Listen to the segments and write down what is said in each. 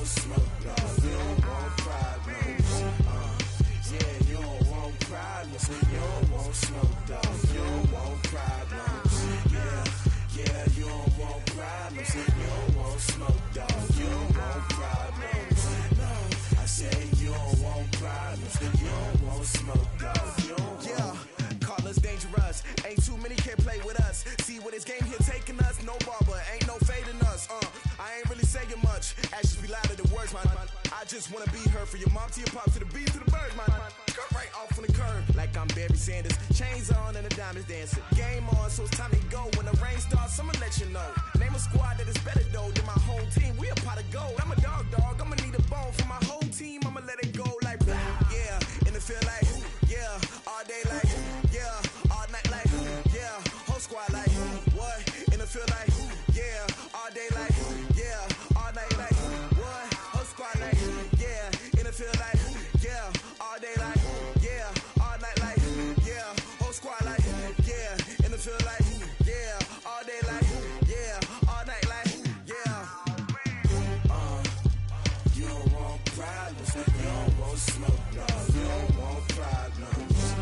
want smoke, dog. You don't want problems. Yeah, you don't want problems. You don't want smoke, dog. You don't want problems. Yeah, you don't want problems. You don't want smoke, dog. You don't want problems. No, I say you don't want problems. You don't want smoke, dog. You don't want. Call us dangerous. Ain't too many can play with us. See where this game here taking us. No barber, ain't no fading us. I ain't really saying much. Actions be louder than words, man. I just wanna be heard. For your mom to your pop to the beat to the birds, man. Cut right off on the curb like I'm Barry Sanders. Chains on and the diamonds dancing. Game on, so it's time to go. When the rain starts, I'ma let you know. Name a squad that is better though than my whole team. We a pot of gold. I'm a dog. I'ma need a bone for my whole team. I'ma let it go like yeah. In the field like yeah. All day like yeah. All night like yeah. Whole squad like what? In the field like yeah. All day like yeah. All night like what? Whole squad like yeah. In the field like yeah. All day like yeah. All night like yeah. Whole squad like yeah. In the field like yeah. All day like yeah. All night like yeah. You don't want problems. You don't want smoke, dog. You don't want problems.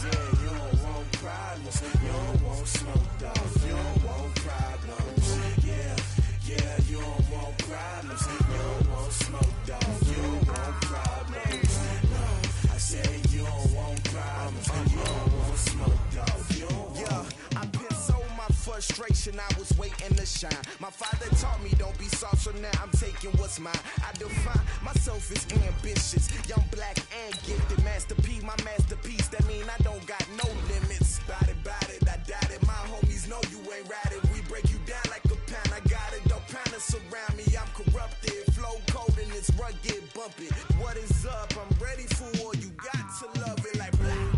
Yeah, you don't want problems. You don't want smoke, dog. You don't want problems. Yeah, you don't want problems. You don't want smoke, dog. You don't want problems. No, I say you don't want problems. You don't want smoke, dog. You don't want. I put so my frustration. I was waiting to shine. My father taught me don't be soft, so now I'm taking what's mine. I define myself as ambitious, young, black, and gifted. Masterpiece, my masterpiece. That mean I don't got no limits. Bout it, I doubt it. My homies know you ain't ride it. We break you down like a pound. I got it, don't pound us around me. I'm corrupted, flow cold and it's rugged, bump it. What is up? I'm ready for war. You got to love it like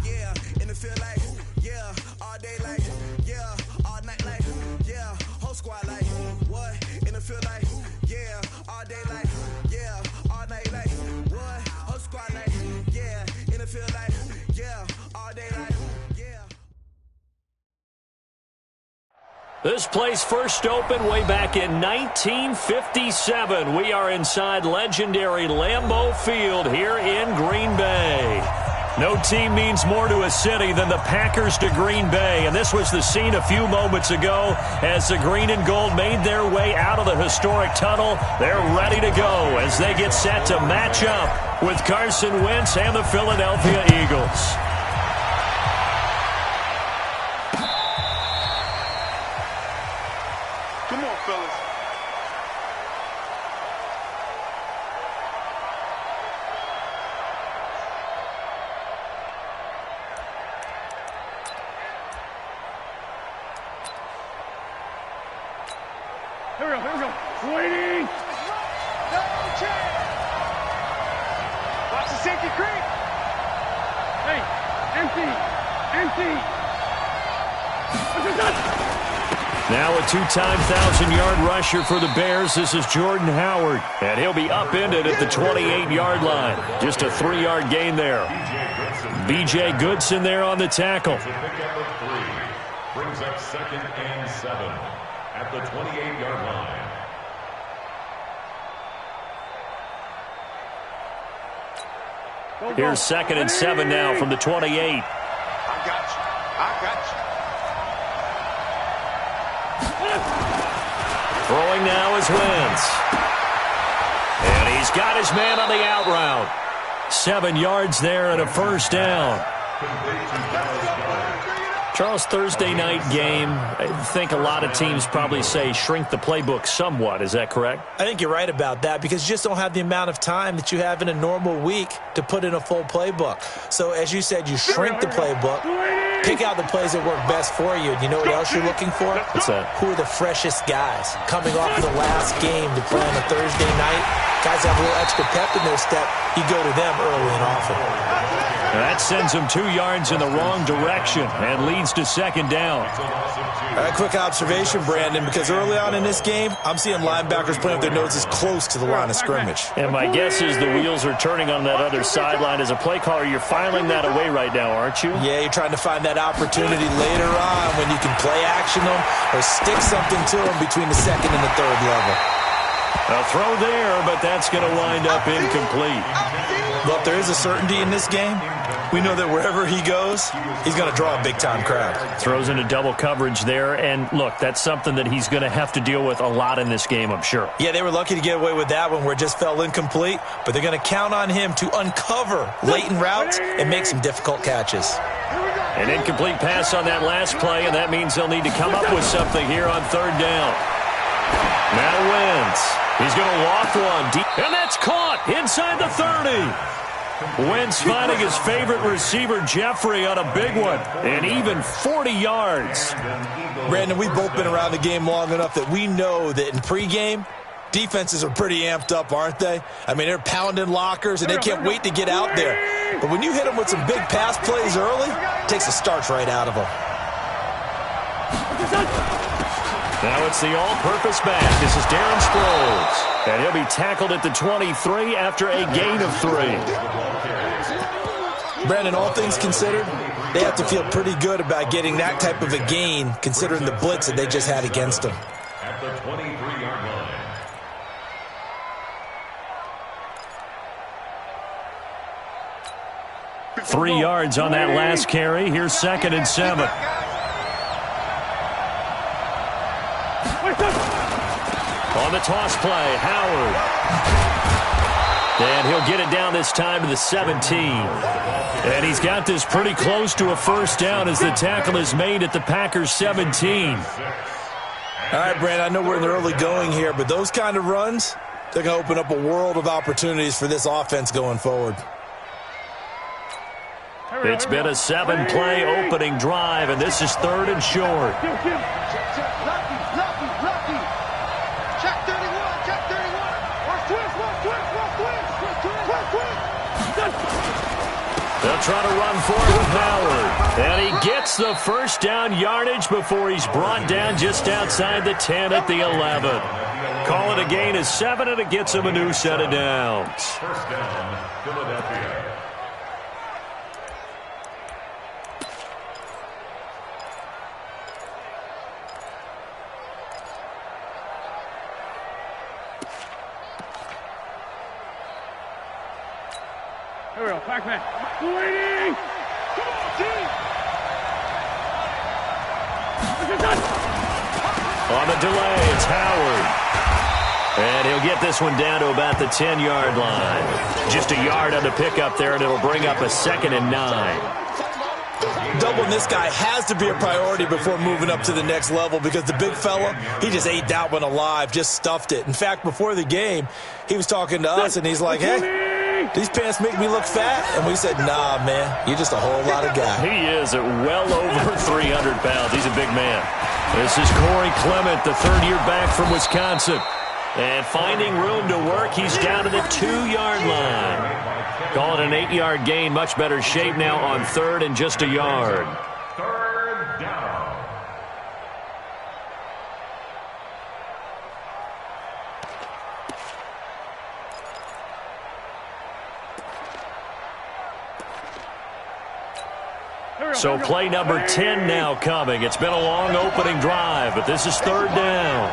yeah. In the field like yeah. All day like yeah. All night like yeah. Whole squad like what? In the field like yeah. All day like yeah. All night like what? Whole squad like yeah. In the field like yeah. All day like yeah. This place first opened way back in 1957. We are inside legendary Lambeau Field here in Green Bay. No team means more to a city than the Packers to Green Bay, and this was the scene a few moments ago as the green and gold made their way out of the historic tunnel. They're ready to go as they get set to match up with Carson Wentz and the Philadelphia Eagles. Come on, fellas. Here we go. Waiting. No chance. Watch the safety creep. Hey, empty. Now a two-time 1,000-yard rusher for the Bears. This is Jordan Howard, and he'll be upended at the 28-yard line. Just a 3-yard gain there. B.J. Goodson there on the tackle. Brings up 2nd and 7 at the 28-yard line. Here's 2nd and 7 now from the 28. I got you. Throwing now is Wentz. And he's got his man on the out route. 7 yards there and a first down. Charles, Thursday night game, I think a lot of teams probably say shrink the playbook somewhat. Is that correct? I think you're right about that because you just don't have the amount of time that you have in a normal week to put in a full playbook. So as you said, you shrink the playbook, pick out the plays that work best for you. And you know what else you're looking for? What's that? Who are the freshest guys coming off the last game to play on a Thursday night? Guys have a little extra pep in their step. You go to them early and often. That sends him 2 yards in the wrong direction and leads to 2nd down. A quick observation, Brandon, because early on in this game, I'm seeing linebackers playing with their noses close to the line of scrimmage. And my guess is the wheels are turning on that other sideline. As a play caller, you're filing that away right now, aren't you? Yeah, you're trying to find that opportunity later on when you can play action them or stick something to them between the 2nd and the 3rd level. A throw there, but that's going to wind up incomplete. Look, there is a certainty in this game. We know that wherever he goes, he's going to draw a big-time crowd. Throws into double coverage there, and look, that's something that he's going to have to deal with a lot in this game, I'm sure. Yeah, they were lucky to get away with that one where it just fell incomplete, but they're going to count on him to uncover latent routes and make some difficult catches. An incomplete pass on that last play, and that means they'll need to come up with something here on third down. Now Wentz. He's going to loft one deep, and that's caught inside the 30. Wentz finding his favorite receiver, Jeffrey, on a big one, and even 40 yards. Brandon, we've both been around the game long enough that we know that in pregame, defenses are pretty amped up, aren't they? I mean, they're pounding lockers, and they can't wait to get out there. But when you hit them with some big pass plays early, it takes the starch right out of them. Now it's the all-purpose back. This is Darren Sproles. And he'll be tackled at the 23 after a gain of 3. Brandon, all things considered, they have to feel pretty good about getting that type of a gain considering the blitz that they just had against them. At the 23-yard line. 3 yards on that last carry. Here's 2nd and 7. On the toss play, Howard. And he'll get it down this time to the 17. And he's got this pretty close to a first down as the tackle is made at the Packers' 17. All right, Brandon, I know we're in the early going here, but those kind of runs, they're going to open up a world of opportunities for this offense going forward. It's been a 7-play opening drive, and this is 3rd and short. They'll try to run for it with Howard. And he gets the first down yardage before he's brought down just outside the 10 at the 11. Call it a gain of 7, and it gets him a new set of downs. First down, Philadelphia. Here we go, Pac-Man. Waiting! Come on, team! On the delay, it's Howard. And he'll get this one down to about the 10-yard line. Just a yard on the pickup there, and it'll bring up a 2nd and 9. Doubling this guy has to be a priority before moving up to the next level because the big fella, he just ate that one alive, just stuffed it. In fact, before the game, he was talking to us, and he's like, hey, these pants make me look fat. And we said, nah, man, you're just a whole lot of guy. He is at well over 300 pounds. He's a big man. This is Corey Clement, the third-year back from Wisconsin. And finding room to work, he's down to the 2-yard line. Call it an 8-yard gain. Much better shape now on 3rd and just a yard. Third down. So play number 10 now coming. It's been a long opening drive, but this is 3rd down.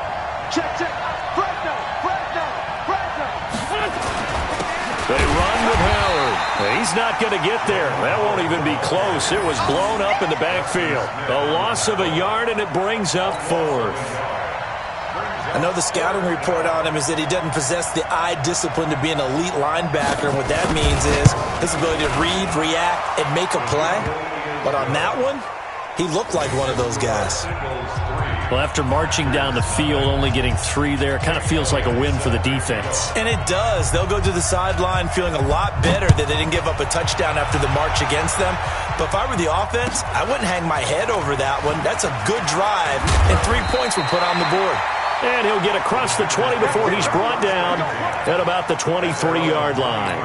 Check. They run with Howard. He's not going to get there. That won't even be close. It was blown up in the backfield. A loss of a yard, and it brings up 4th. I know the scouting report on him is that he doesn't possess the eye discipline to be an elite linebacker. And what that means is his ability to read, react, and make a play. But on that one, he looked like one of those guys. Well, after marching down the field, only getting 3 there, kind of feels like a win for the defense. And it does. They'll go to the sideline feeling a lot better that they didn't give up a touchdown after the march against them. But if I were the offense, I wouldn't hang my head over that one. That's a good drive, and 3 points were put on the board. And he'll get across the 20 before he's brought down at about the 23-yard line.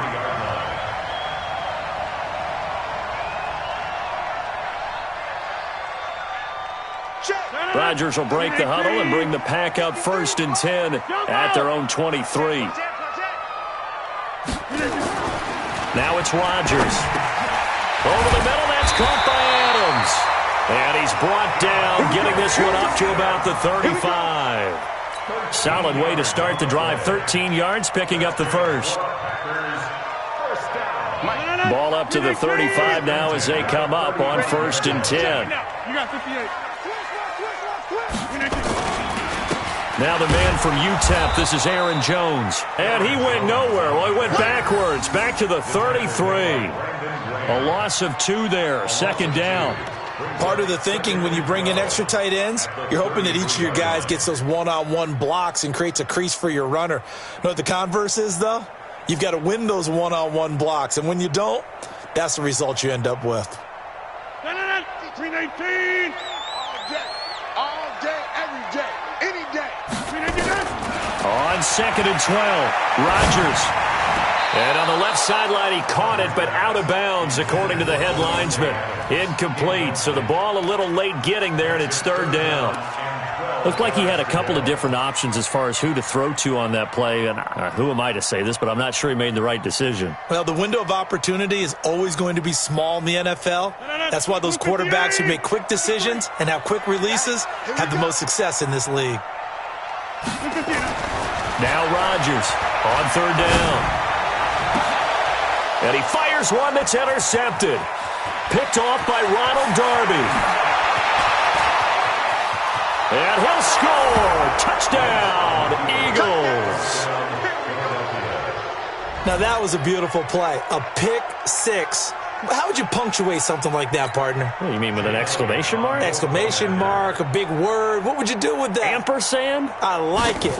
Rodgers will break the huddle and bring the pack out 1st and 10 at their own 23. Now it's Rodgers. Over the middle, that's caught by Adams. And he's brought down, getting this one up to about the 35. Solid way to start the drive. 13 yards, picking up the first. Ball up to the 35 now as they come up on 1st and 10. You got 58. Now the man from UTEP, this is Aaron Jones. And he went nowhere. Well, he went backwards, back to the 33. A loss of 2 there, 2nd down. Part of the thinking when you bring in extra tight ends, you're hoping that each of your guys gets those one-on-one blocks and creates a crease for your runner. You know what the converse is, though? You've got to win those one-on-one blocks, and when you don't, that's the result you end up with. 319. All day, every day, any day. On 2nd and 12, Rodgers. And on the left sideline, he caught it, but out of bounds, according to the head linesman. Incomplete, so the ball a little late getting there, and it's 3rd down. Looked like he had a couple of different options as far as who to throw to on that play. And who am I to say this, but I'm not sure he made the right decision. Well, the window of opportunity is always going to be small in the NFL. That's why those quarterbacks who make quick decisions and have quick releases have the most success in this league. Now Rodgers on 3rd down. And he fires one that's intercepted. Picked off by Ronald Darby. And he'll score. Touchdown, Eagles. Now that was a beautiful play. A pick 6. How would you punctuate something like that, partner? What, you mean with an exclamation mark? Exclamation mark, a big word. What would you do with that? Ampersand? I like it.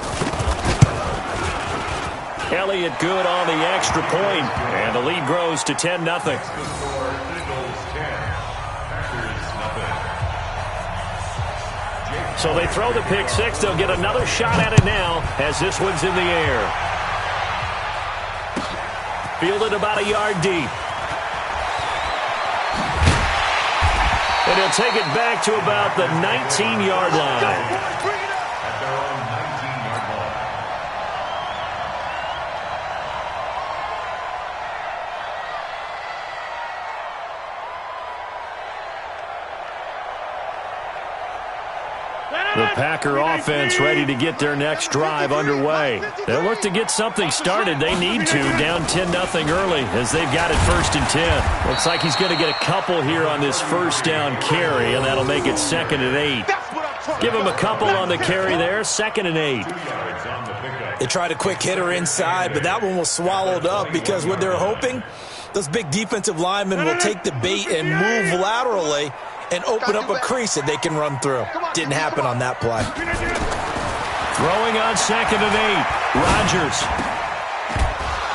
Elliott good on the extra point, and the lead grows to 10-0. So they throw the pick 6. They'll get another shot at it now as this one's in the air. Fielded about a yard deep. And he'll take it back to about the 19-yard line. The Packer offense ready to get their next drive underway. They'll look to get something started. They need to, down 10-0 early as they've got it 1st and 10. Looks like he's going to get a couple here on this 1st down carry, and that'll make it 2nd and 8. Give him a couple on the carry there, 2nd and 8. They tried a quick hitter inside, but that one was swallowed up because what they're hoping, those big defensive linemen will take the bait and move laterally and open up a crease that they can run through. Didn't happen on that play. Throwing on 2nd and 8, Rodgers.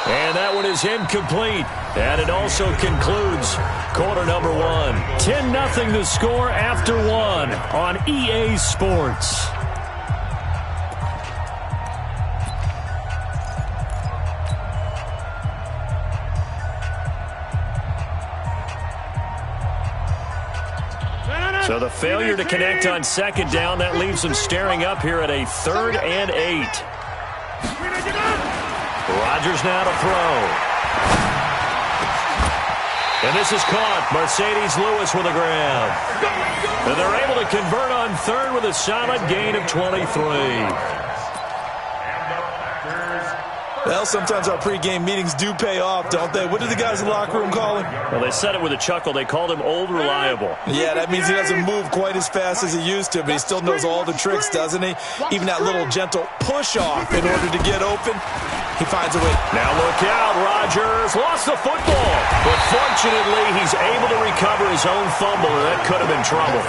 And that one is incomplete. And it also concludes quarter number 1. 10-0 the score after 1 on EA Sports. So the failure to connect on 2nd down, that leaves them staring up here at a 3rd and 8. Rodgers now to throw. And this is caught. Mercedes Lewis with a grab. And they're able to convert on 3rd with a solid gain of 23. Well, sometimes our pregame meetings do pay off, don't they? What did the guys in the locker room call him? Well, they said it with a chuckle. They called him Old Reliable. Yeah, that means he doesn't move quite as fast as he used to, but he still knows all the tricks, doesn't he? Even that little gentle push-off in order to get open, he finds a way. Now look out, Rodgers lost the football. But fortunately, he's able to recover his own fumble, or that could have been trouble.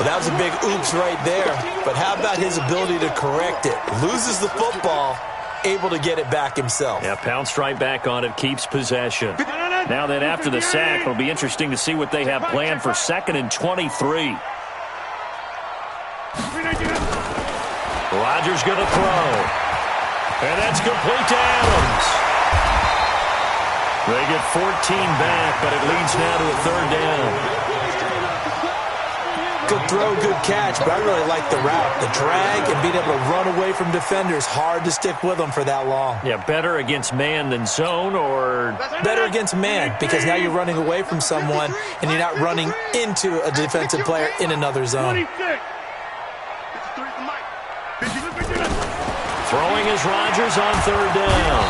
Well, that was a big oops right there. But how about his ability to correct it? Loses the football, able to get it back himself. Yeah, pounced right back on it, keeps possession. Now then, after the sack, it'll be interesting to see what they have planned for 2nd and 23. Rodgers going to throw. And that's complete to Adams. They get 14 back, but it leads now to a 3rd down. Good throw, good catch, but I really like the route. The drag and being able to run away from defenders, hard to stick with them for that long. Yeah, better against man than zone, or? Better against man, because now you're running away from someone and you're not running into a defensive player in another zone. 26. Throwing is Rodgers on third down.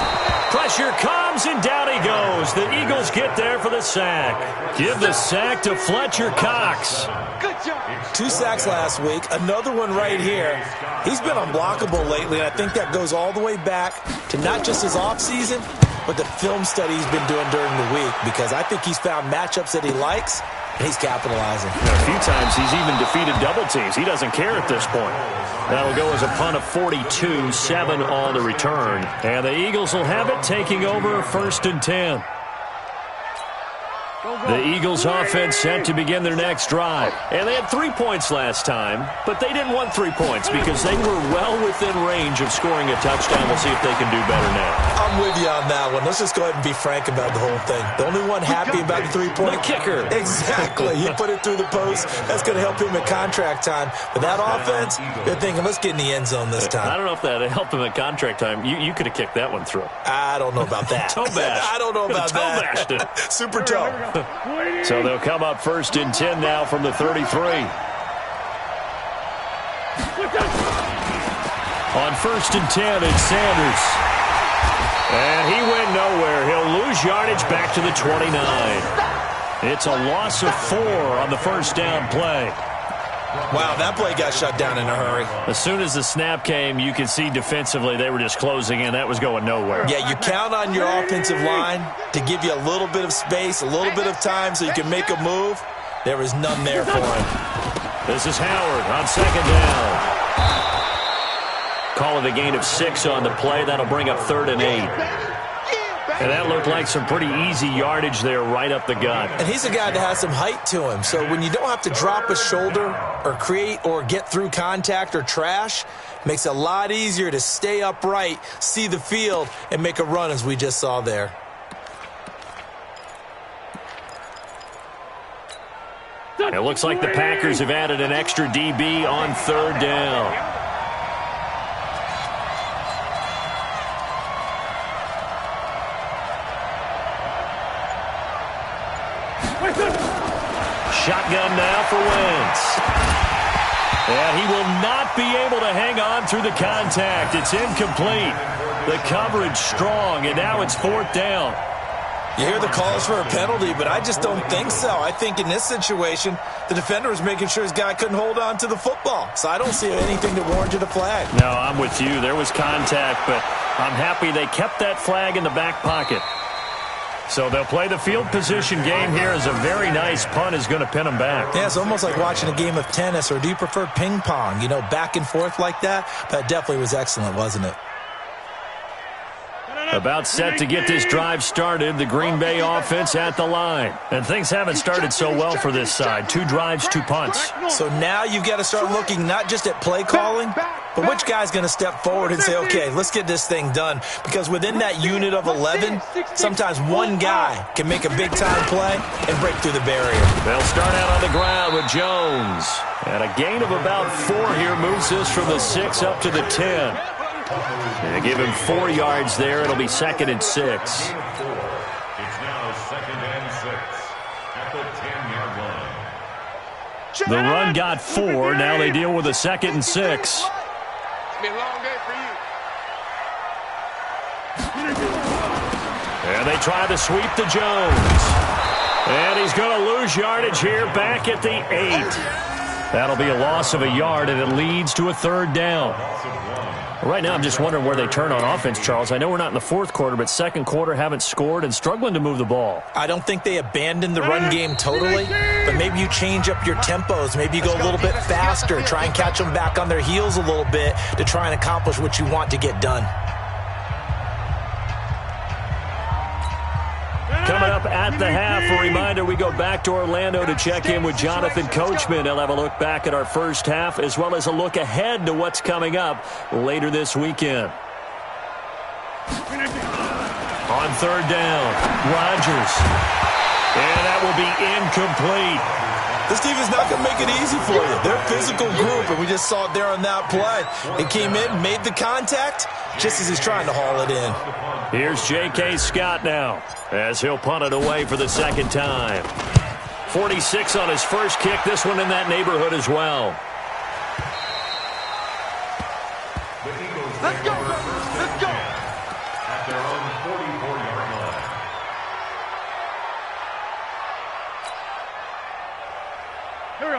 Pressure comes, and down he goes. The Eagles get there for the sack. Give the sack to Fletcher Cox. Good job. 2 sacks last week, another one right here. He's been unblockable lately, and I think that goes all the way back to not just his offseason, but the film study he's been doing during the week, because I think he's found matchups that he likes, and he's capitalizing. A few times he's even defeated double teams. He doesn't care at this point. That'll go as a punt of 42, 7 on the return. And the Eagles will have it, taking over 1st and 10. The Eagles offense set to begin their next drive. And they had 3 points last time, but they didn't want 3 points because they were well within range of scoring a touchdown. We'll see if they can do better now. I'm with you on that one. Let's just go ahead and be frank about the whole thing. The only one happy about the 3-point kicker. Exactly. He put it through the post. That's going to help him at contract time. But that offense, they're thinking, let's get in the end zone this time. I don't know if that helped him at contract time. You could have kicked that one through. I don't know about that. Toe bash. I don't know about that. Toe bashed it. Super toe. So they'll come up 1st and 10 now from the 33. On 1st and 10, it's Sanders. And he went nowhere. He'll lose yardage back to the 29. It's a loss of 4 on the first down play. Wow, that play got shut down in a hurry. As soon as the snap came, you could see defensively they were just closing in. That was going nowhere. Yeah, you count on your offensive line to give you a little bit of space, a little bit of time so you can make a move. There was none there for him. This is Howard on 2nd down. Call it a gain of 6 on the play. That'll bring up 3rd and 8. And that looked like some pretty easy yardage there right up the gut. And he's a guy that has some height to him. So when you don't have to drop a shoulder or create or get through contact or trash, makes it a lot easier to stay upright, see the field, and make a run as we just saw there. It looks like the Packers have added an extra DB on 3rd down. Shotgun now for Wentz. And he will not be able to hang on through the contact. It's incomplete. The coverage strong, and now it's 4th down. You hear the calls for a penalty, but I just don't think so. I think in this situation, the defender was making sure his guy couldn't hold on to the football. So I don't see anything that warranted a flag. No, I'm with you. There was contact, but I'm happy they kept that flag in the back pocket. So they'll play the field position game here as a very nice punt is going to pin them back. Yeah, it's almost like watching a game of tennis, or do you prefer ping pong? You know, back and forth like that? That definitely was excellent, wasn't it? About set to get this drive started, the Green Bay offense at the line. And things haven't started so well for this side. 2 drives, 2 punts. So now you've got to start looking not just at play calling, but which guy's going to step forward and say, okay, let's get this thing done. Because within that unit of 11, sometimes one guy can make a big-time play and break through the barrier. They'll start out on the ground with Jones. And a gain of about 4 here moves this from the 6 up to the 10. They give him 4 yards there. It'll be 2nd and 6. It's now 2nd and 6 at the 10-yard line. The run got 4. Now they deal with a 2nd and 6. It's been a long day for you. And they try to sweep to Jones. And he's going to lose yardage here back at the 8. That'll be a loss of a yard, and it leads to a 3rd down. Right now, I'm just wondering where they turn on offense, Charles. I know we're not in the 4th quarter, but 2nd quarter haven't scored and struggling to move the ball. I don't think they abandoned the run game totally, but maybe you change up your tempos. Maybe you go a little bit faster, try and catch them back on their heels a little bit to try and accomplish what you want to get done. Coming up at the half, a reminder, we go back to Orlando to check in with Jonathan Coachman. He'll have a look back at our first half as well as a look ahead to what's coming up later this weekend. On 3rd down, Rodgers. And that will be incomplete. This team is not going to make it easy for you. They're a physical group, and we just saw it there on that play. It came in, made the contact, just as he's trying to haul it in. Here's J.K. Scott now as he'll punt it away for the 2nd time. 46 on his first kick. This one in that neighborhood as well. Let's go.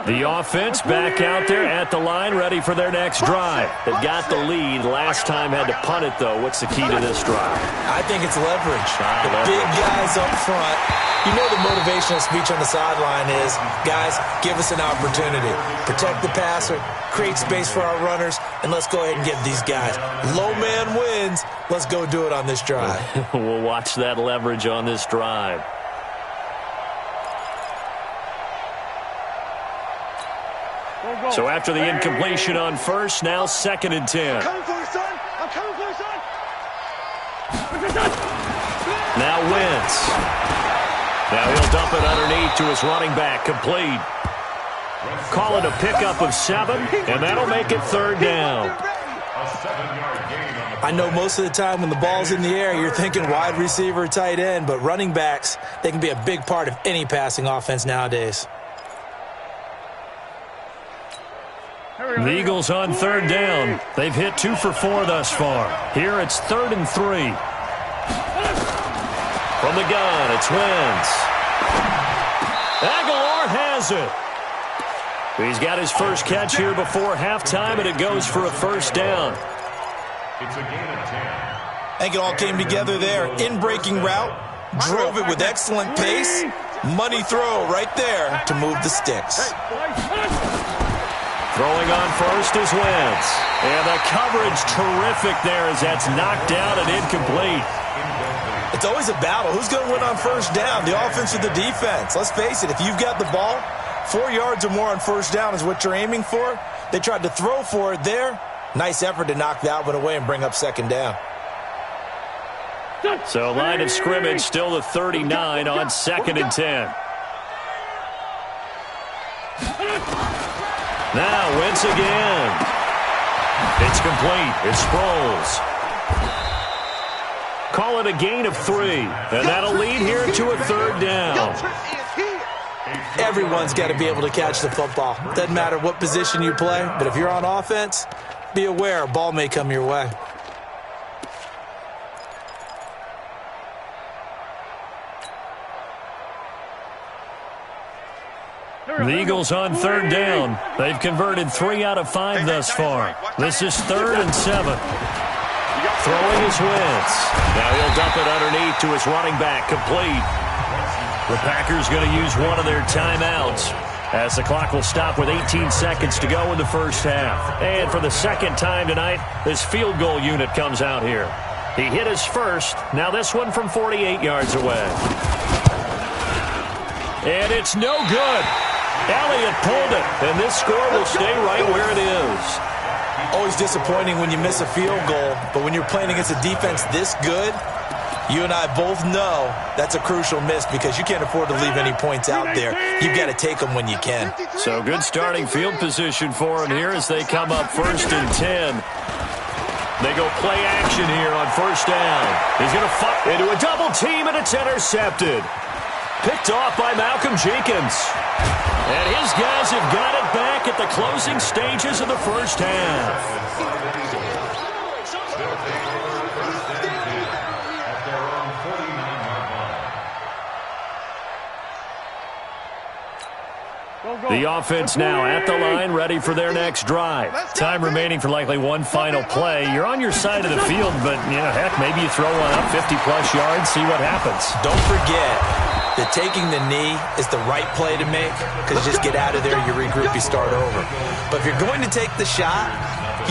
The offense back out there at the line, ready for their next drive. They've got the lead. Last time had to punt it, though. What's the key to this drive? I think it's leverage. The big guys up front. You know the motivational speech on the sideline is, guys, give us an opportunity. Protect the passer, create space for our runners, and let's go ahead and get these guys. Low man wins. Let's go do it on this drive. We'll watch that leverage on this drive. So after the incompletion on first, now 2nd and 10. I'm coming for you, son. I'm coming for you, son. Now Wentz. Now he'll dump it underneath to his running back, complete. Call it a pickup of 7, and that'll make it 3rd down. I know most of the time when the ball's in the air, you're thinking wide receiver, tight end, but running backs, they can be a big part of any passing offense nowadays. The Eagles on 3rd down. They've hit 2 for 4 thus far. Here it's 3rd and 3. From the gun, it's Wentz. Aguilar has it. He's got his first catch here before halftime, and it goes for a 1st down. It's a gain of 10. I think it all came together there. In-breaking route, drove it with excellent pace. Money throw right there to move the sticks. Throwing on first is Wentz. And the coverage terrific there as that's knocked down and incomplete. It's always a battle. Who's going to win on 1st down, the offense or the defense? Let's face it, if you've got the ball, 4 yards or more on 1st down is what you're aiming for. They tried to throw for it there. Nice effort to knock that one away and bring up 2nd down. So line of scrimmage still the 39 on 2nd and 10. Now Wentz again. It's complete. It's Sproles. Call it a gain of 3. And that'll lead here to a 3rd down. Everyone's got to be able to catch the football. Doesn't matter what position you play, but if you're on offense, be aware a ball may come your way. The Eagles on 3rd down. They've converted 3 out of 5 thus far. This is 3rd and 7. Throwing is Wentz. Now he'll dump it underneath to his running back, complete. The Packers going to use one of their timeouts as the clock will stop with 18 seconds to go in the first half. And for the 2nd time tonight, this field goal unit comes out here. He hit his first. Now this one from 48 yards away. And it's no good. Elliott pulled it, and this score will stay right where it is. Always disappointing when you miss a field goal, but when you're playing against a defense this good, you and I both know that's a crucial miss because you can't afford to leave any points out there. You've got to take them when you can. So good starting field position for him here as they come up 1st and 10. They go play action here on 1st down. He's going to fight into a double team, and it's intercepted. Picked off by Malcolm Jenkins. And his guys have got it back at the closing stages of the first half. The offense now at the line, ready for their next drive. Time remaining for likely one final play. You're on your side of the field, but, heck, maybe you throw one up 50-plus yards, see what happens. Don't forget that taking the knee is the right play to make because you just get out of there, you regroup, you start over. But if you're going to take the shot,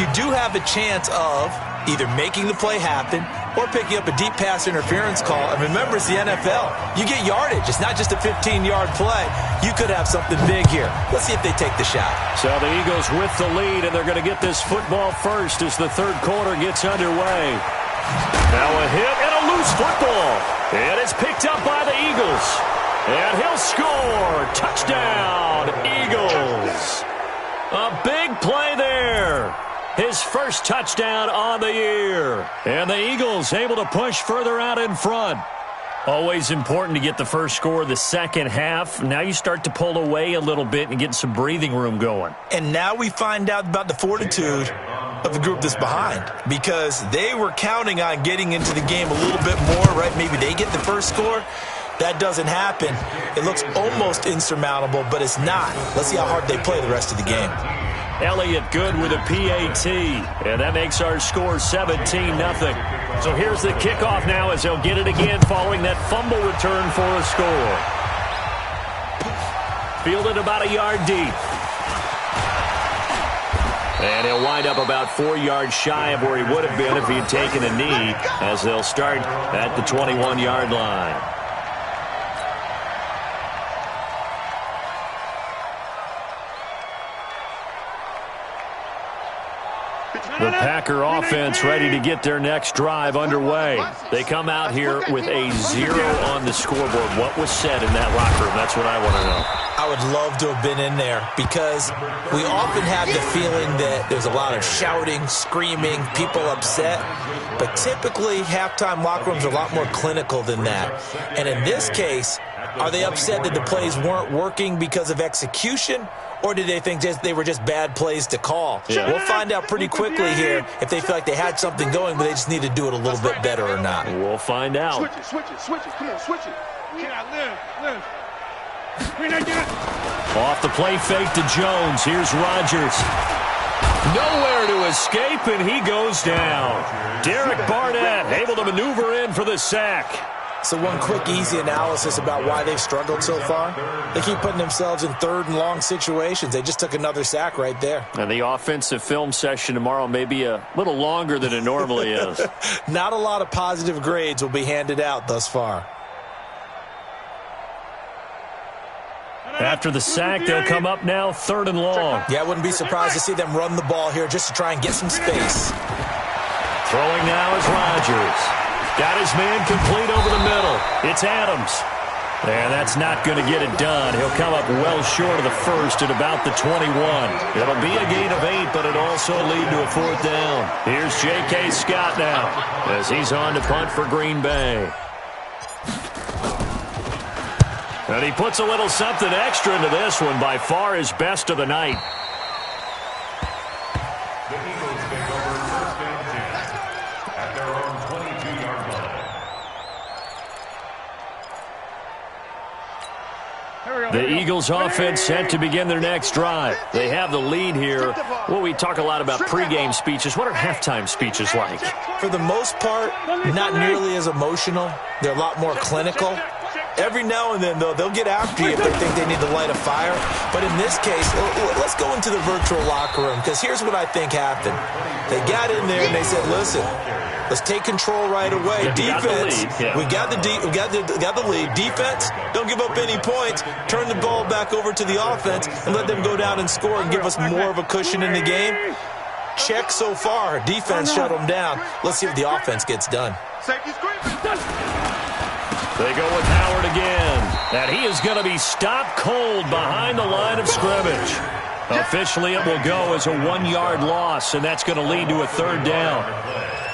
you do have a chance of either making the play happen or picking up a deep pass interference call. And remember, it's the NFL. You get yardage. It's not just a 15-yard play. You could have something big here. Let's see if they take the shot. So the Eagles with the lead, and they're going to get this football first as the 3rd quarter gets underway. Now a hit and a loose football. And it's picked up by the Eagles. And he'll score. Touchdown, Eagles. A big play there. His first touchdown on the year. And the Eagles able to push further out in front. Always important to get the first score of the second half. Now you start to pull away a little bit and get some breathing room going. And now we find out about the fortitude of the group that's behind because they were counting on getting into the game a little bit more, right? Maybe they get the first score. that doesn't happen, it looks almost insurmountable, but it's not. Let's see how hard they play the rest of the game. Elliott good with a PAT, and that makes our score 17-0. So here's the kickoff now as they'll get it again following that fumble return for a score. Fielded about a yard deep. And he'll wind up about 4 yards shy of where he would have been if he had taken a knee, as they'll start at the 21-yard line. The Packer offense ready to get their next drive underway. They come out here with a 0 on the scoreboard. What was said in that locker room? That's what I want to know. I would love to have been in there because we often have the feeling that there's a lot of shouting, screaming, people upset. But typically, halftime locker rooms are a lot more clinical than that. And in this case, are they upset that the plays weren't working because of execution? Or did they think they were just bad plays to call? Yeah. We'll find out pretty quickly here if they feel like they had something going, but they just need to do it a little bit better or not. We'll find out. Switch it. Come on, switch it. Live. Off the play fake to Jones. Here's Rodgers. Nowhere to escape, and he goes down. Derek Barnett able to maneuver in for the sack. So one quick, easy analysis about why they've struggled so far. They keep putting themselves in third and long situations. They just took another sack right there. And the offensive film session tomorrow may be a little longer than it normally is. Not a lot of positive grades will be handed out thus far. After the sack, they'll come up now 3rd and long. Yeah, I wouldn't be surprised to see them run the ball here just to try and get some space. Throwing now is Rodgers. Got his man complete over the middle. It's Adams. And that's not going to get it done. He'll come up well short of the first at about the 21. It'll be a gain of 8, but it'll also lead to a 4th down. Here's J.K. Scott now as he's on to punt for Green Bay. And he puts a little something extra into this one, by far his best of the night. The Eagles take over 1st and 10 at their own 22-yard line. The Eagles offense set to begin their next drive. They have the lead here. Well, we talk a lot about pregame speeches. What are halftime speeches like? For the most part, not nearly as emotional. They're a lot more clinical. Every now and then, though, they'll get after you if they think they need to light a fire. But in this case, let's go into the virtual locker room, because here's what I think happened. They got in there and they said, listen, let's take control right away. Defense, we got the lead. Defense, don't give up any points. Turn the ball back over to the offense and let them go down and score and give us more of a cushion in the game. Check so far. Defense shut them down. Let's see if the offense gets done. They go with Howard again. And he is going to be stopped cold behind the line of scrimmage. Officially, it will go as a 1-yard loss, and that's going to lead to a 3rd down.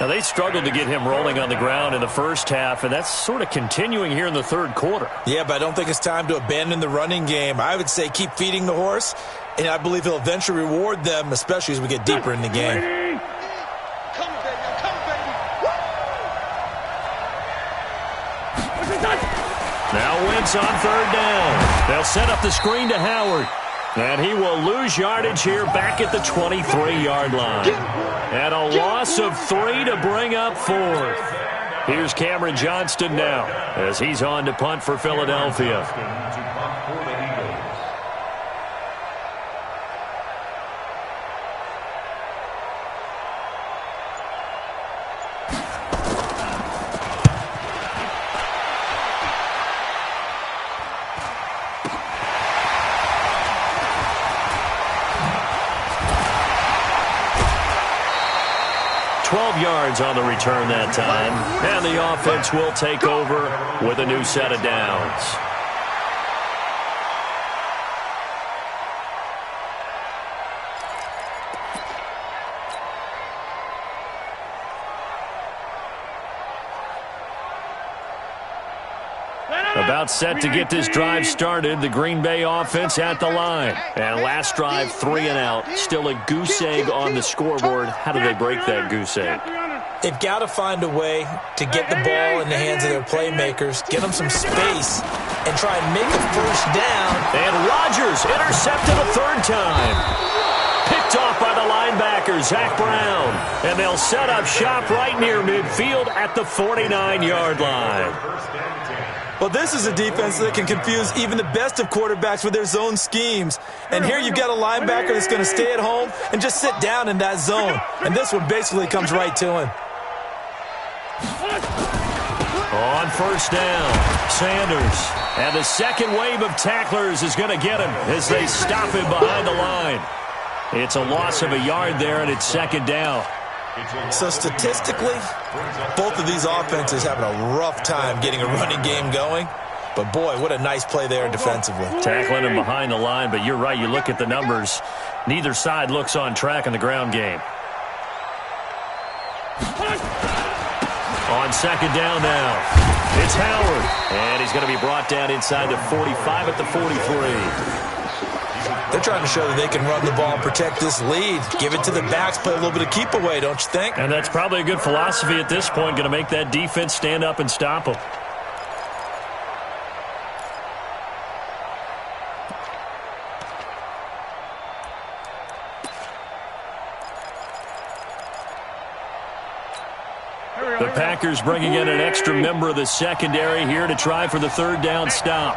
Now, they struggled to get him rolling on the ground in the first half, and that's sort of continuing here in the 3rd quarter. Yeah, but I don't think it's time to abandon the running game. I would say keep feeding the horse, and I believe he'll eventually reward them, especially as we get deeper in the game. Now Wentz on 3rd down. They'll set up the screen to Howard. And he will lose yardage here back at the 23-yard line. And a loss of 3 to bring up 4th. Here's Cameron Johnston now as he's on to punt for Philadelphia. Yards on the return that time, and the offense will take over with a new set of downs. About set to get this drive started. The Green Bay offense at the line. And last drive, 3 and out. Still a goose egg on the scoreboard. How do they break that goose egg? They've got to find a way to get the ball in the hands of their playmakers, get them some space, and try and make a first down. And Rodgers intercepted a third time. Picked off by the linebacker, Zach Brown. And they'll set up shop right near midfield at the 49-yard line. Well, this is a defense that can confuse even the best of quarterbacks with their zone schemes. And here you've got a linebacker that's going to stay at home and just sit down in that zone. And this one basically comes right to him. On first down, Sanders. And the second wave of tacklers is going to get him as they stop him behind the line. It's a loss of a yard there, and it's second down. So statistically, both of these offenses having a rough time getting a running game going. But, boy, what a nice play there defensively. Tackling him behind the line, but you're right. You look at the numbers. Neither side looks on track in the ground game. On second down now, it's Howard. And he's going to be brought down inside the 45 at the 43. They're trying to show that they can run the ball and protect this lead. Give it to the backs, play a little bit of keep away, don't you think? And that's probably a good philosophy at this point, going to make that defense stand up and stop them. The Packers bringing in an extra member of the secondary here to try for the third down stop.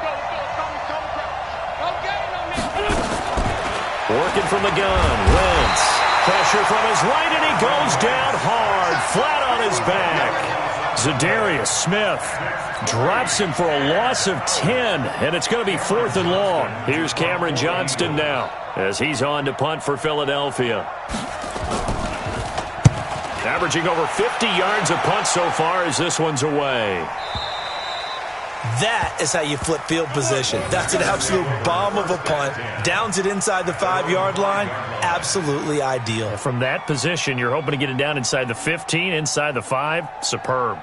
Working from the gun, Wentz. Pressure from his right, and he goes down hard, flat on his back. Zadarius Smith drops him for a loss of 10, and it's going to be 4th and long. Here's Cameron Johnston now as he's on to punt for Philadelphia. Averaging over 50 yards a punt so far as this one's away. That is how you flip field position. That's an absolute bomb of a punt. Downs it inside the 5-yard line. Absolutely ideal. From that position, you're hoping to get it down inside the 15, inside the 5. Superb.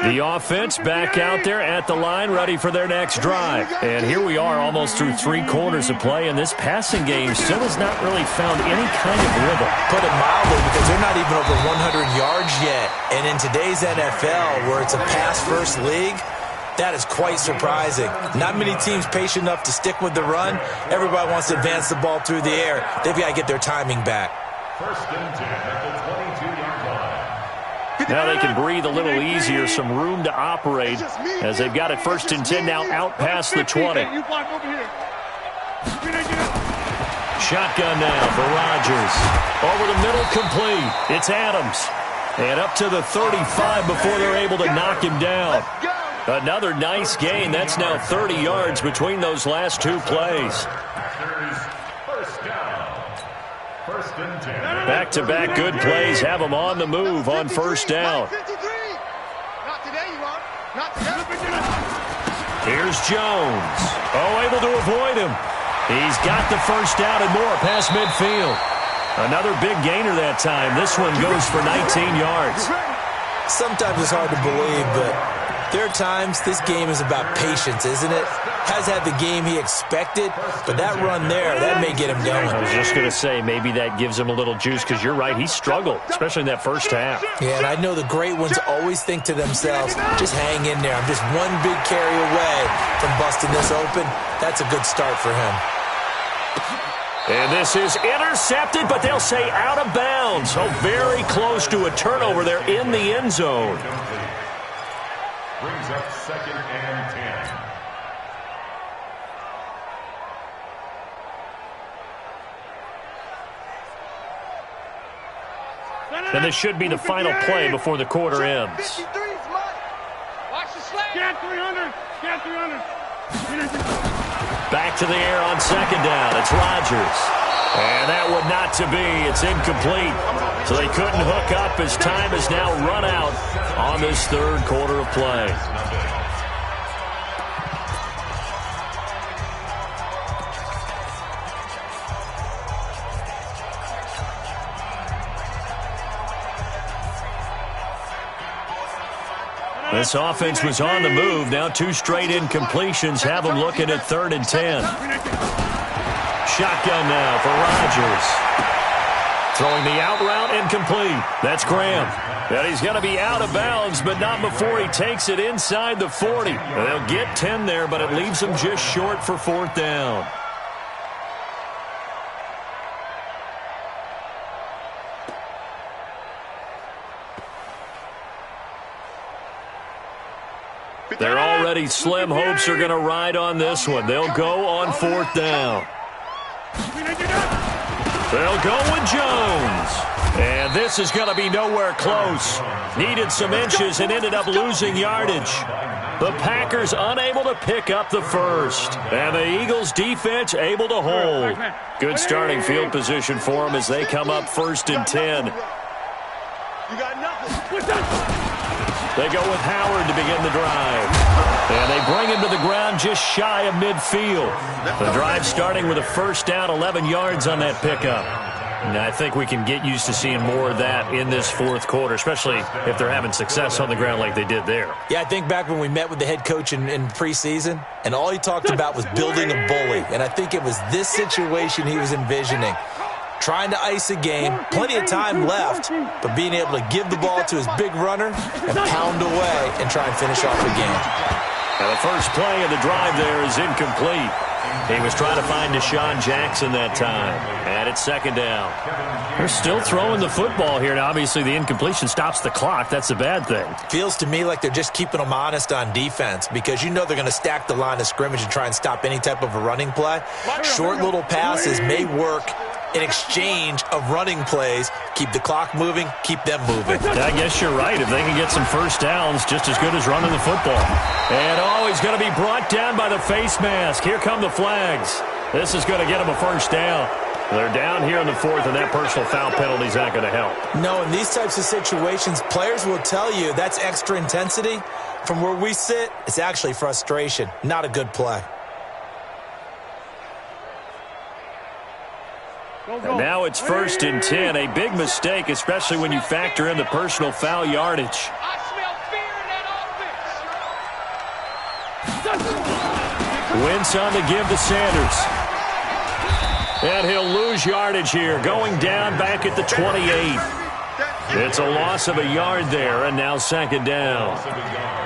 The offense back out there at the line, ready for their next drive. And here we are almost through 3 quarters of play, and this passing game still has not really found any kind of rhythm. Put it mildly, because they're not even over 100 yards yet. And in today's NFL, where it's a pass-first league, that is quite surprising. Not many teams patient enough to stick with the run. Everybody wants to advance the ball through the air. They've got to get their timing back. First and 10 at the 22-yard line. Now they can breathe a little easier, some room to operate as they've got it 1st and 10 now out past the 20. Shotgun now for Rodgers. Over the middle, complete. It's Adams. And up to the 35 before they're able to knock him down. Another nice gain. That's now 30 yards between those last 2 plays. Back-to-back good plays have them on the move on first down. Here's Jones. Oh, able to avoid him. He's got the first down and more past midfield. Another big gainer that time. This one goes for 19 yards. Sometimes it's hard to believe, but there are times this game is about patience, isn't it? Has had the game he expected, but that run there, that may get him going. I was just going to say, maybe that gives him a little juice, because you're right, he struggled, especially in that first half. Yeah, and I know the great ones always think to themselves, just hang in there. I'm just one big carry away from busting this open. That's a good start for him. And this is intercepted, but they'll say out of bounds. So very close to a turnover there in the end zone. Brings up 2nd and 10. And this should be the final play before the quarter ends. Get 300. Get 300. Back to the air on second down. It's Rodgers. And that would not to be. It's incomplete. So they couldn't hook up as time has now run out on this 3rd quarter of play. This offense was on the move. Now 2 straight incompletions have them looking at 3rd and 10. Shotgun now for Rodgers. Throwing the out route incomplete. That's Graham. And he's going to be out of bounds, but not before he takes it inside the 40. They'll get 10 there, but it leaves them just short for 4th down. They're already slim hopes are going to ride on this one. They'll go on 4th down. They'll go with Jones. And this is going to be nowhere close. Needed some inches and ended up losing yardage. The Packers unable to pick up the first. And the Eagles defense able to hold. Good starting field position for them as they come up 1st and 10. You got nothing. They go with Howard to begin the drive. And they bring him to the ground just shy of midfield. The drive starting with a 1st down, 11 yards on that pickup. And I think we can get used to seeing more of that in this 4th quarter, especially if they're having success on the ground like they did there. Yeah, I think back when we met with the head coach in preseason, and all he talked about was building a bully. And I think it was this situation he was envisioning. Trying to ice a game, plenty of time left, but being able to give the ball to his big runner and pound away and try and finish off the game. And the first play of the drive there is incomplete. He was trying to find Deshaun Jackson that time. And it's 2nd down. They're still throwing the football here. Now, obviously, the incompletion stops the clock. That's a bad thing. Feels to me like they're just keeping them honest on defense because you know they're going to stack the line of scrimmage and try and stop any type of a running play. Short little passes may work in exchange of running plays. Keep the clock moving, keep them moving. I guess you're right. If they can get some 1st downs, just as good as running the football. And, he's going to be brought down by the face mask. Here come the flags. This is going to get him a 1st down. They're down here in the 4th, and that personal foul penalty is not going to help. No, in these types of situations, players will tell you that's extra intensity. From where we sit, it's actually frustration, not a good play. And now it's 1st and 10. A big mistake, especially when you factor in the personal foul yardage. I smell fear in that offense. Wentz on the give to Sanders. And he'll lose yardage here, going down back at the 28. It's a loss of a yard there, and now 2nd down.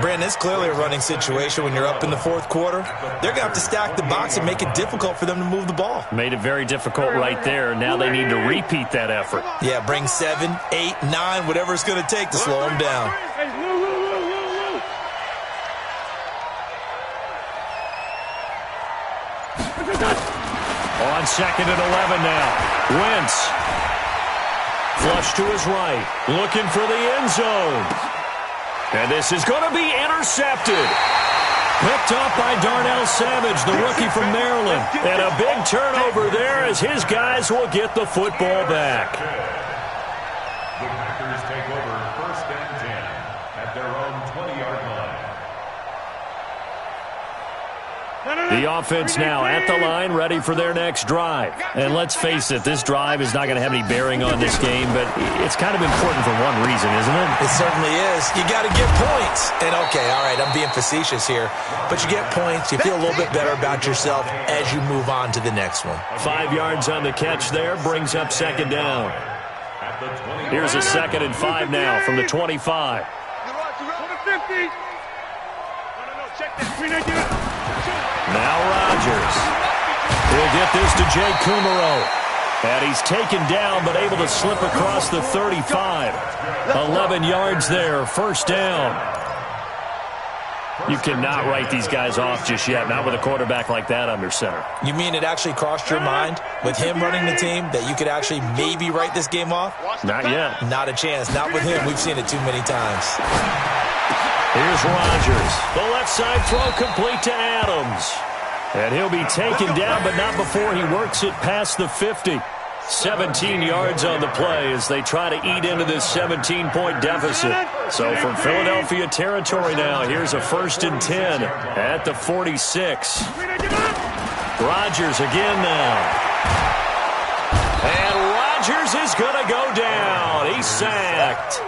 Brandon, it's clearly a running situation when you're up in the 4th quarter. They're going to have to stack the box and make it difficult for them to move the ball. Made it very difficult right there. Now they need to repeat that effort. Yeah, bring 7, 8, 9, whatever it's going to take to slow them down. On 2nd and 11 now. Wentz. Flush to his right. Looking for the end zone. And this is going to be intercepted. Picked off by Darnell Savage, the rookie from Maryland. And a big turnover there as his guys will get the football back. The Packers take over 1st and 10 at their own 20-yard line. The offense now at the line, ready for their next drive. And let's face it, this drive is not going to have any bearing on this game, but it's kind of important for one reason, isn't it? It certainly is. You got to get points. And, okay, all right, I'm being facetious here. But you get points, you feel a little bit better about yourself as you move on to the next one. 5 yards on the catch there, brings up 2nd down. Here's a 2nd and 5 now from the 25. Now Rodgers. He'll get this to Jay Kumaro. And he's taken down but able to slip across the 35. 11 yards there, 1st down. You cannot write these guys off just yet, not with a quarterback like that under center. You mean it actually crossed your mind with him running the team that you could actually maybe write this game off? Not yet. Not a chance. Not with him. We've seen it too many times. Here's Rodgers. The left side throw complete to Adams. And he'll be taken down, but not before he works it past the 50. 17 yards on the play as they try to eat into this 17-point deficit. So from Philadelphia territory now, here's a 1st and 10 at the 46. Rodgers again now. And Rodgers is going to go down. He's sacked.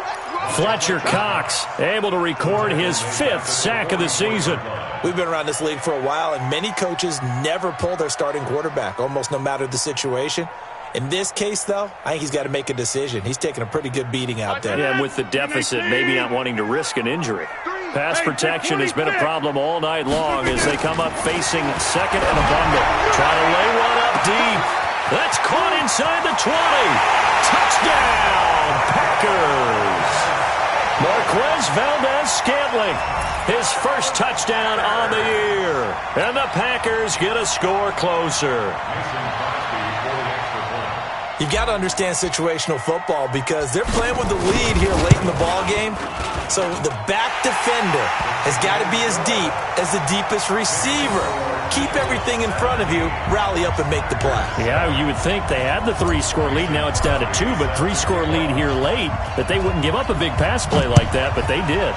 Fletcher Cox able to record his 5th sack of the season. We've been around this league for a while, and many coaches never pull their starting quarterback, almost no matter the situation. In this case, though, I think he's got to make a decision. He's taking a pretty good beating out there. Yeah, and with the deficit, maybe not wanting to risk an injury. Pass protection has been a problem all night long as they come up facing second and a bundle. Trying to lay one up deep. That's caught inside the 20. Touchdown, Packers. Marquez Valdez-Scantling, his first touchdown on the year. And the Packers get a score closer. You've got to understand situational football because they're playing with the lead here late in the ball game. So the back defender has got to be as deep as the deepest receiver. Keep everything in front of you, rally up and make the play. Yeah, you would think they had the 3-score lead. Now it's down to 2, but 3-score lead here late, that they wouldn't give up a big pass play like that, but they did.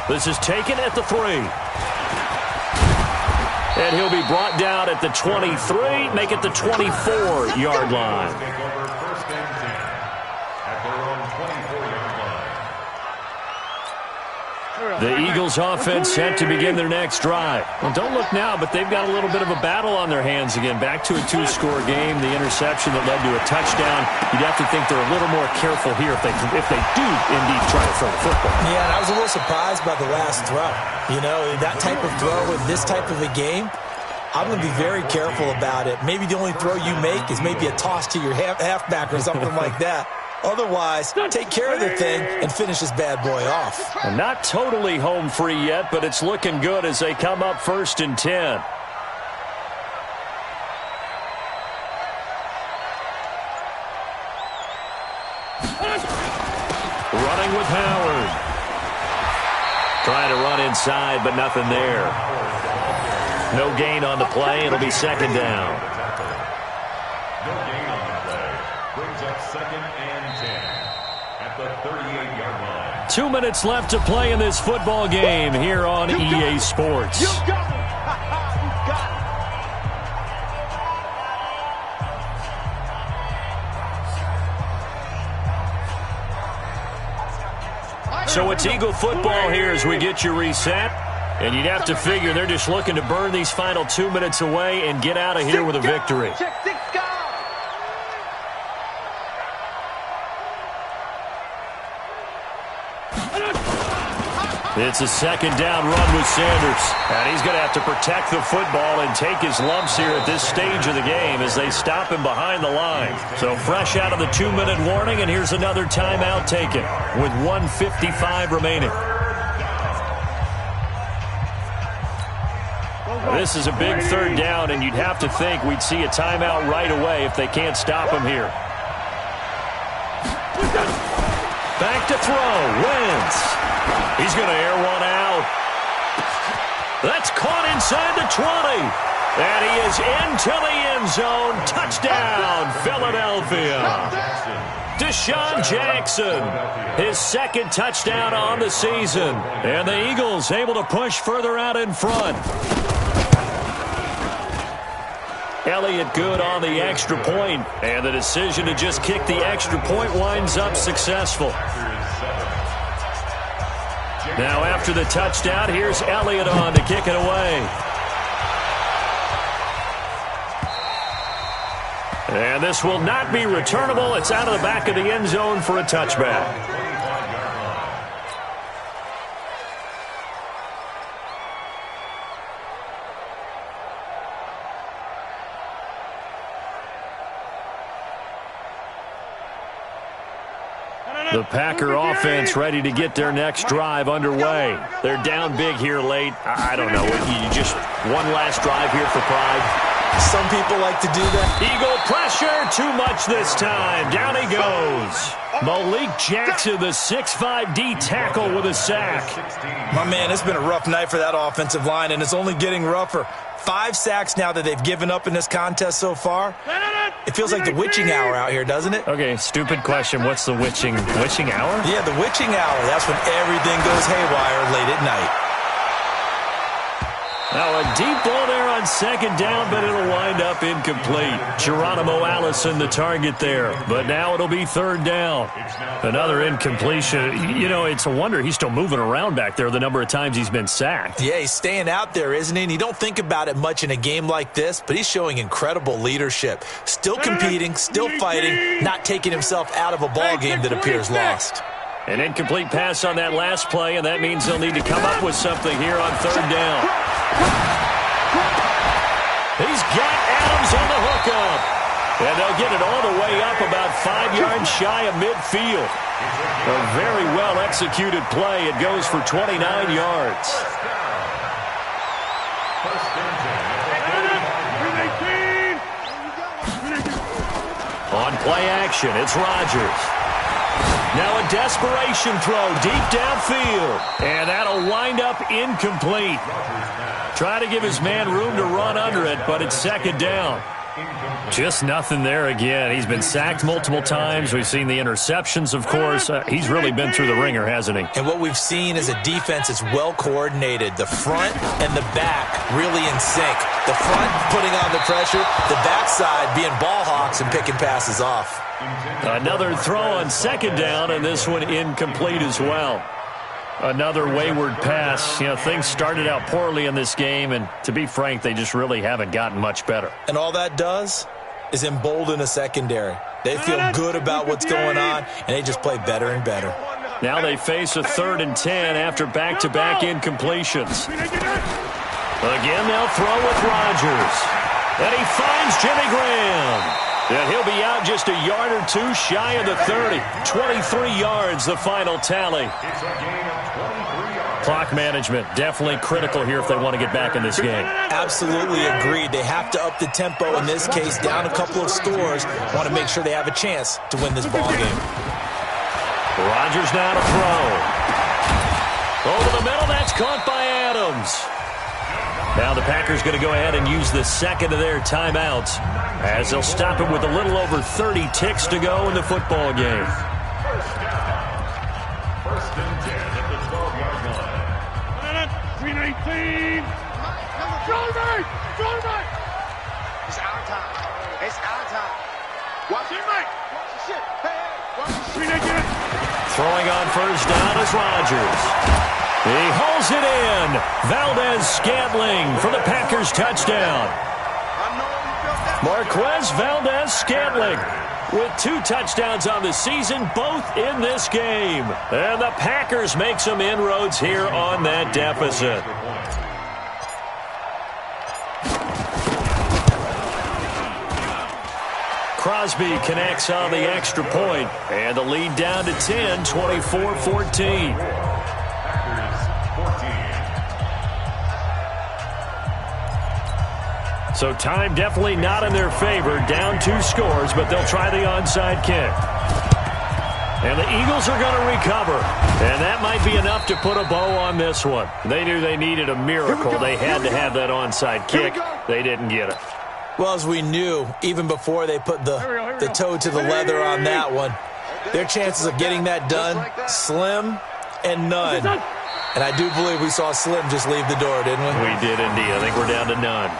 This is taken at the 3. And he'll be brought down at the 23, make it the 24-yard line. Take over first and 10 at their own 24-yard line. The Eagles offense set to begin their next drive. Well, don't look now, but they've got a little bit of a battle on their hands again. Back to a 2-score game, the interception that led to a touchdown. You'd have to think they're a little more careful here if they do indeed try to throw the football. Yeah, and I was a little surprised by the last throw. You know, that type of throw in this type of a game, I'm going to be very careful about it. Maybe the only throw you make is maybe a toss to your halfback or something like that. Otherwise, take care of the thing and finish this bad boy off. Well, not totally home free yet, but it's looking good as they come up first and 10. Running with Howard. Trying to run inside, but nothing there. No gain on the play. It'll be second down. No gain on the play. Brings up second and 10 at the 38-yard line. 2 minutes left to play in this football game here on EA Sports. You got it. You got it. So it's Eagle football here as we get you reset. And you'd have to figure they're just looking to burn these final 2 minutes away and get out of here with a victory. Check 6 guys. It's a second down run with Sanders. And he's going to have to protect the football and take his lumps here at this stage of the game as they stop him behind the line. So fresh out of the 2-minute warning, and here's another timeout taken with 1:55 remaining. This is a big third down, and you'd have to think we'd see a timeout right away if they can't stop him here. Back to throw. Wentz. He's going to air one out. That's caught inside the 20. And he is into the end zone. Touchdown, Philadelphia. Deshaun Jackson, his second touchdown on the season. And the Eagles able to push further out in front. Elliott good on the extra point, and the decision to just kick the extra point winds up successful. Now after the touchdown, here's Elliott on to kick it away. And this will not be returnable. It's out of the back of the end zone for a touchback. The Packer offense ready to get their next drive underway. They're down big here late. I don't know. You just one last drive here for pride. Some people like to do that. Eagle pressure. Too much this time. Down he goes. Malik Jackson, the 6'5" D tackle with a sack. My man, it's been a rough night for that offensive line, and it's only getting rougher. 5 sacks now that they've given up in this contest so far. It feels like the witching hour out here, doesn't it? Okay, stupid question. What's the witching hour? Yeah, the witching hour. That's when everything goes haywire late at night. Now a deep ball there on second down, but it'll wind up incomplete. Geronimo Allison the target there, but now it'll be third down. Another incompletion. You know, it's a wonder he's still moving around back there the number of times he's been sacked. Yeah, he's staying out there, isn't he? And you don't think about it much in a game like this, but he's showing incredible leadership. Still competing, still fighting, not taking himself out of a ball game that appears lost. An incomplete pass on that last play, and that means they'll need to come up with something here on third down. He's got Adams on the hookup. And they'll get it all the way up about 5 yards shy of midfield. A very well-executed play. It goes for 29 yards. On play action, it's Rodgers. Now a desperation throw deep downfield. And that'll wind up incomplete. Try to give his man room to run under it, but it's second down. Just nothing there again. He's been sacked multiple times. We've seen the interceptions, of course. He's really been through the ringer, hasn't he? And what we've seen is a defense that's well coordinated. The front and the back really in sync. The front putting on the pressure, the backside being ball hawks and picking passes off. Another throw on second down, and this one incomplete as well. Another wayward pass. You know, things started out poorly in this game, and to be frank, they just really haven't gotten much better. And all that does is embolden a secondary. They feel good about what's going on, and they just play better and better. Now they face a 3rd and 10 after back-to-back incompletions. Again, they'll throw with Rodgers. And he finds Jimmy Graham. And he'll be out just a yard or two shy of the 30. 23 yards, the final tally. Clock management, definitely critical here if they want to get back in this game. Absolutely agreed. They have to up the tempo in this case, down a couple of scores. Want to make sure they have a chance to win this ball game. Rodgers now to throw. Over the middle, that's caught by Adams. Now the Packers going to go ahead and use the second of their timeouts as they'll stop him with a little over 30 ticks to go in the football game. First and 10 at the 12-yard line. 319. It's our time. It's our time. Watch it, Mike. Watch the shit. Hey, watch the shit. Throwing on first down is Rodgers. He hauls it in. Valdez-Scantling for the Packers touchdown. Marquez Valdez-Scantling with 2 touchdowns on the season, both in this game. And the Packers make some inroads here on that deficit. Crosby connects on the extra point, and the lead down to 10, 24-14. So time definitely not in their favor. Down 2 scores, but they'll try the onside kick. And the Eagles are going to recover. And that might be enough to put a bow on this one. They knew they needed a miracle. They had to have that onside kick. They didn't get it. Well, as we knew, even before they put the toe to the leather on that one, their chances of getting that done, slim and none. And I do believe we saw Slim just leave the door, didn't we? We did indeed. I think we're down to none.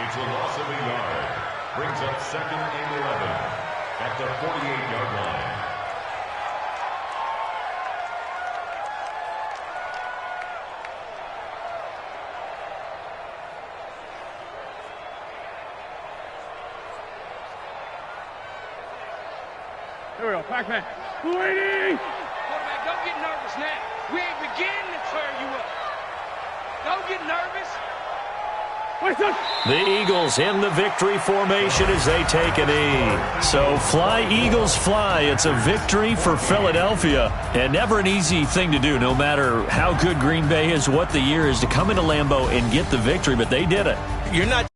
It's a loss of a yard. Brings up 2nd and 11 at the 48-yard line. Here we go, Pac-Man. Waiting! Quarterback, don't get nervous now. We ain't beginning to tear you up. Don't get nervous. The Eagles in the victory formation as they take a knee. So fly, Eagles, fly. It's a victory for Philadelphia. And never an easy thing to do, no matter how good Green Bay is, what the year is, to come into Lambeau and get the victory. But they did it. You're not